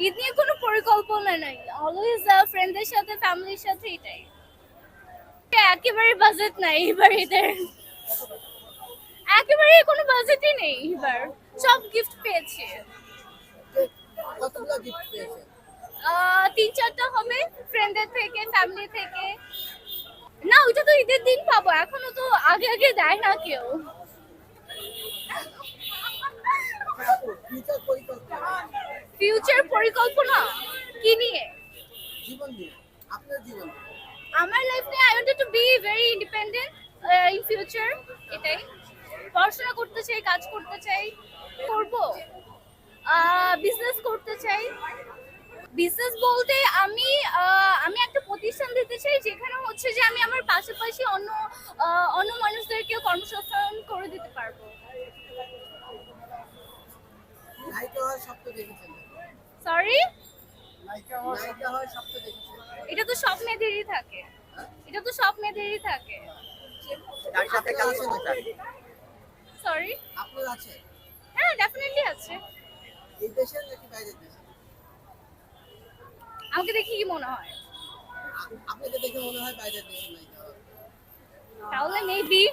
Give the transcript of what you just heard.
ঈদ নিয়ে কোনো পরিকল্পনা নাই, অলওয়েজ ফ্রেন্ডদের সাথে ফ্যামিলির সাথে, এটাই। একেবারে বাজেট নাই এবার ঈদের, একেবারে কোনো বাজেটই নেই এবার, সব গিফট পেয়েছি। কতগুলো গিফট পেয়েছেন? 3-4টা হবে, ফ্রেন্ডদের থেকে, ফ্যামিলি থেকে। না, ওইটা তো ঈদের দিন পাবো, এখনো তো আগে আগে দেয় না কেউ। ফিউচার পরিকল্পনা, ফিউচার পরিকল্পনা কি নিয়ে? জীবন নিয়ে, আপনার জীবন নিয়ে। আমার লাইফ নিয়ে I wanted to be very independent in future, এটাই। পড়াশোনা করতে চাই, কাজ করতে চাই, করব। বিজনেস করতে চাই। বিজনেস বলতে আমি আমি একটা প্রতিষ্ঠান দিতে চাই, যেখানে হচ্ছে যে আমি আমার পাশাপাশি অন্য মানুষদেরকে কর্মসংস্থান করে দিতে পারবো। নায়িকা হওয়ার স্বপ্ন দেখেছেন? সরি, নায়িকা হওয়ার স্বপ্ন দেখেছেন? এটা তো সব মেয়েদেরই থাকে, এটা তো সব মেয়েদেরই থাকে। তার সাথে কাজ করতে চান? সরি। আপনার আছে? হ্যাঁ, ডেফিনেটলি আছে। এই দেশের নাকি বাইরের দেশে? আমাকে দেখি কি মনে হয়? আপনাকে দেখে মনে হয় বাইরের দেশের নায়িকা। তাহলে মেবি।